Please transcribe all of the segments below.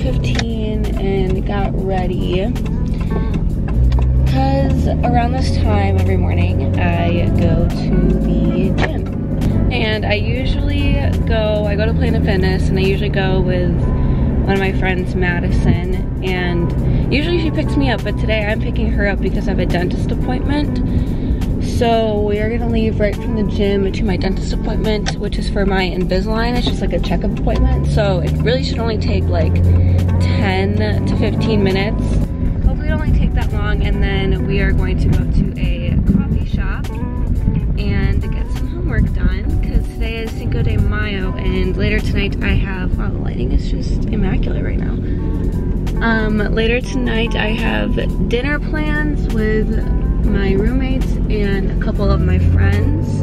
11:15 and got ready. Because around this time every morning I go to the gym. And I usually I go to Planet Fitness, and I usually go with one of my friends, Madison, and usually she picks me up, but today I'm picking her up because I have a dentist appointment. So we are gonna leave right from the gym to my dentist appointment, which is for my Invisalign. It's just like a checkup appointment, so it really should only take like 10 to 15 minutes. Hopefully it only take that long, and then we are going to go to a coffee shop and get some homework done, because today is Cinco de Mayo, and later tonight I have, wow, the lighting is just immaculate right now. Later tonight I have dinner plans with my roommates and a couple of my friends,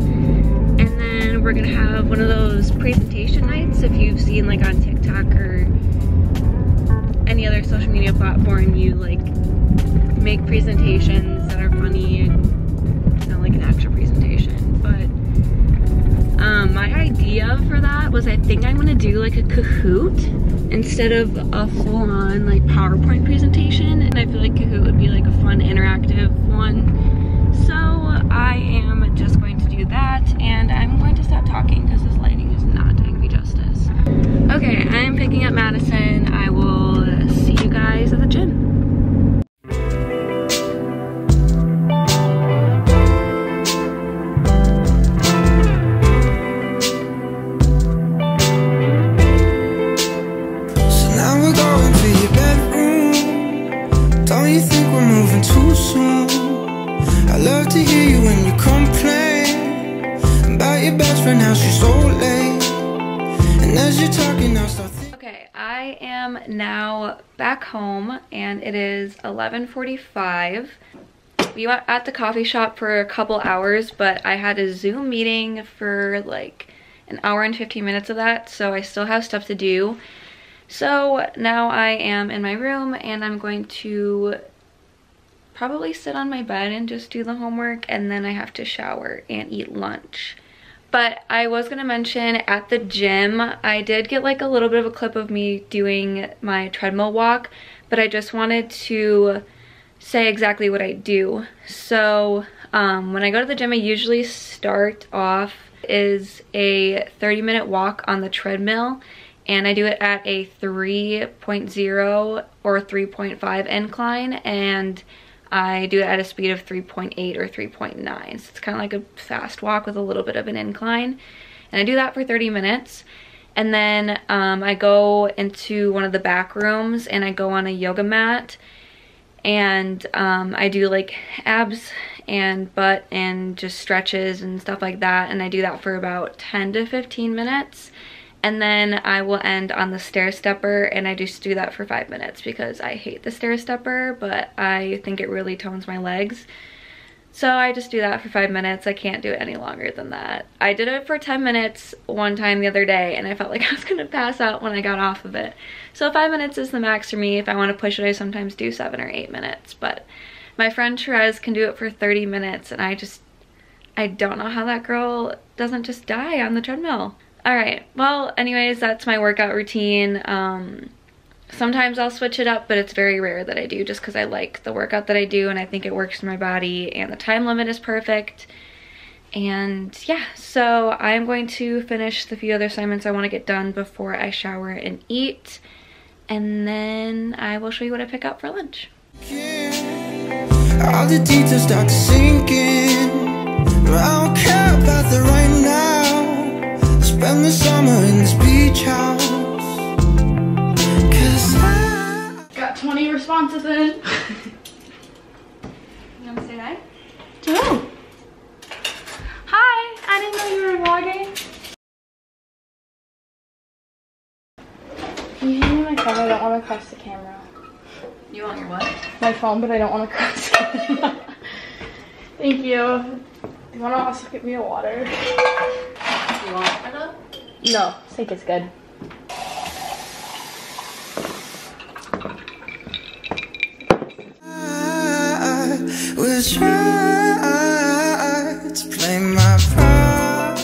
and then we're gonna have one of those presentation nights. If you've seen like on TikTok or any other social media platform, you like make presentations that are funny, and you know, like an actual presentation. But my idea for that was, I think I'm gonna do like a Kahoot instead of a full-on like PowerPoint presentation, and I feel like Kahoot would be like a fun interactive one. So I am just going to do that, and I'm going to stop talking because this lighting is not doing me justice. Okay, I'm picking up Madison. I will see you guys at the gym. Okay, I am now back home, and it is 11:45. We were at the coffee shop for a couple hours, but I had a Zoom meeting for like an hour and 15 minutes of that, so I still have stuff to do. So now I am in my room, and I'm going to probably sit on my bed and just do the homework, and then I have to shower and eat lunch. But I was gonna mention, at the gym, I did get like a little bit of a clip of me doing my treadmill walk, but I just wanted to say exactly what I do. So when I go to the gym, I usually start off is a 30-minute walk on the treadmill, and I do it at a 3.0 or 3.5 incline, and I do it at a speed of 3.8 or 3.9. So it's kind of like a fast walk with a little bit of an incline. And I do that for 30 minutes. And then I go into one of the back rooms, and I go on a yoga mat, and I do like abs and butt and just stretches and stuff like that. And I do that for about 10 to 15 minutes. And then I will end on the stair stepper, and I just do that for 5 minutes because I hate the stair stepper, but I think it really tones my legs. So I just do that for 5 minutes. I can't do it any longer than that. I did it for 10 minutes one time the other day, and I felt like I was gonna pass out when I got off of it. So 5 minutes is the max for me. If I want to push it, I sometimes do 7 or 8 minutes, but my friend Therese can do it for 30 minutes, and I don't know how that girl doesn't just die on the treadmill. Alright, well, anyways, that's my workout routine. Sometimes I'll switch it up, but it's very rare that I do, just because I like the workout that I do, and I think it works for my body, and the time limit is perfect. And yeah, so I'm going to finish the few other assignments I want to get done before I shower and eat, and then I will show you what I pick up for lunch. All the details start to sink in. I don't care about the right now. Spend the summer in this beach house. Got 20 responses in. You want to say hi? To who? Hi, I didn't know you were vlogging. Can you hand me my phone? I don't want to cross the camera. You want your what? My phone, but I don't want to cross the camera. Thank you. Do you want to also get me a water? You want it up? No, I think it's good. I was trying to play my part.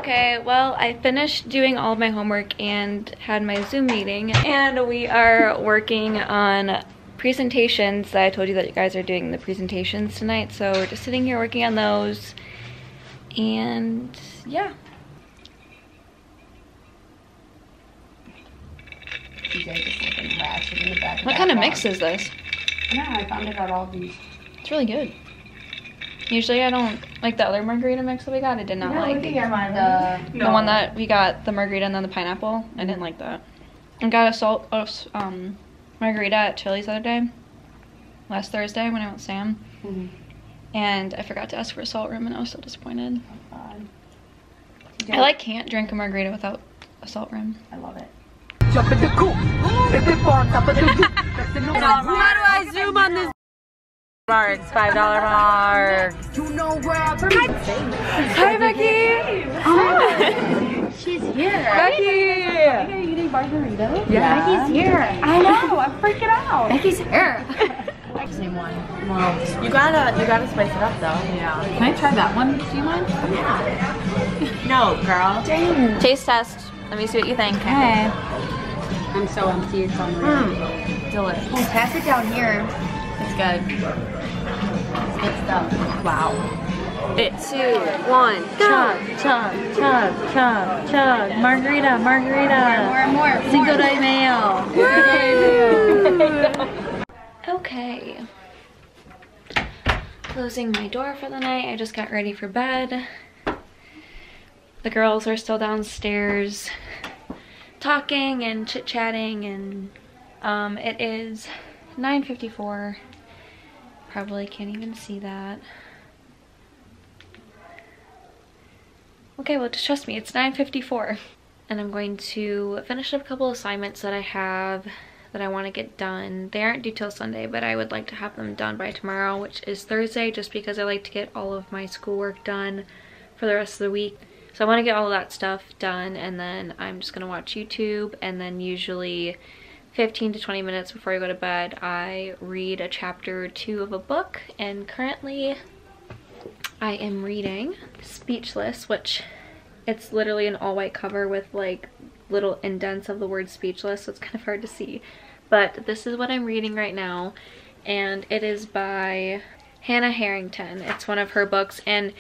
Okay, well, Well, I finished doing all of my homework and had my Zoom meeting, and we are working on presentations. I told you that you guys are doing the presentations tonight, so we're just sitting here working on those, and yeah. What kind of mix is this? Yeah, I found it at Aldi's. It's really good. Usually I don't like the other margarita mix that we got. I did not like the one that we got, the margarita and then the pineapple. I didn't like that. I got a margarita at Chili's the other day, last Thursday when I went with Sam. And I forgot to ask for a salt rim and I was so disappointed. I can't drink a margarita without a salt rim. I love it. How do I zoom on this? Marks, $5 marks. Hi, Becky! Hi! She's here. Becky! Are you eating margarita? Yeah. Becky's here. I know, I'm freaking out. Becky's here. Same one. Well, You gotta spice it up though. yeah. Can I try that one? Do you mind? Yeah. No, girl. Dang. Taste test. Let me see what you think. Okay. I'm so empty, it's unreal. Delicious. Pass it down here. It's good. Good stuff. Wow. 2, 1. Chug, chug, chug, chug, chug. Margarita, margarita. More and more. Cinco de mayo. Okay. Closing my door for the night. I just got ready for bed. The girls are still downstairs talking and chit-chatting, and it is 9:54. Probably can't even see that. Okay, well, just trust me, it's 9:54. And I'm going to finish up a couple assignments that I have that I want to get done. They aren't due till Sunday, but I would like to have them done by tomorrow, which is Thursday, just because I like to get all of my schoolwork done for the rest of the week. So I want to get all of that stuff done, and then I'm just going to watch YouTube, and then usually 15 to 20 minutes before I go to bed, I read a chapter or two of a book, and currently I am reading Speechless, which it's literally an all-white cover with like little indents of the word speechless, so it's kind of hard to see. But this is what I'm reading right now, and it is by Hannah Harrington. It's one of her books, and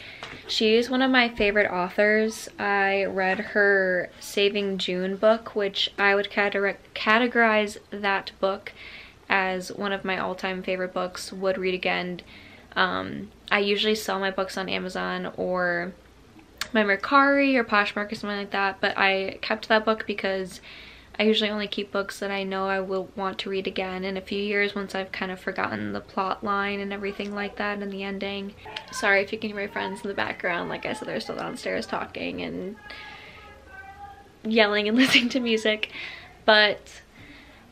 she's one of my favorite authors. I read her Saving June book, which I would categorize that book as one of my all-time favorite books, would read again. I usually sell my books on Amazon or my Mercari or Poshmark or something like that, but I kept that book because I usually only keep books that I know I will want to read again in a few years once I've kind of forgotten the plot line and everything like that and the ending. Sorry if you can hear my friends in the background. Like I said, they're still downstairs talking and yelling and listening to music. But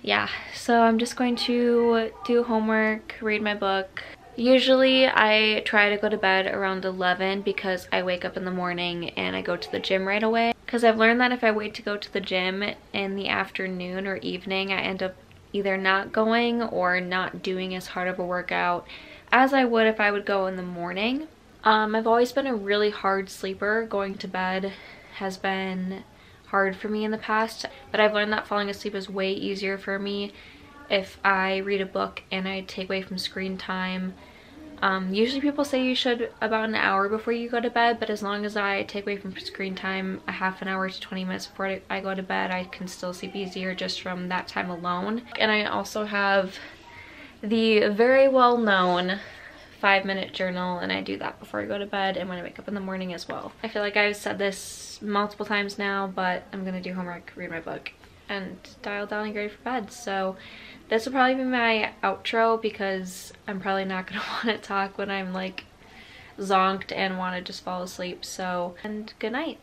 yeah, so I'm just going to do homework, read my book. Usually I try to go to bed around 11 because I wake up in the morning and I go to the gym right away. Because I've learned that if I wait to go to the gym in the afternoon or evening, I end up either not going or not doing as hard of a workout as I would if I would go in the morning. I've always been a really hard sleeper. Going to bed has been hard for me in the past, but I've learned that falling asleep is way easier for me if I read a book and I take away from screen time. Usually people say you should about an hour before you go to bed, but as long as I take away from screen time a half an hour to 20 minutes before I go to bed, I can still sleep easier just from that time alone. And I also have the very well known 5-minute journal, and I do that before I go to bed and when I wake up in the morning as well. I feel like I've said this multiple times now, but I'm gonna do homework, read my book, and dial down and get ready for bed. So this will probably be my outro because I'm probably not gonna want to talk when I'm like zonked and want to just fall asleep. So, and good night.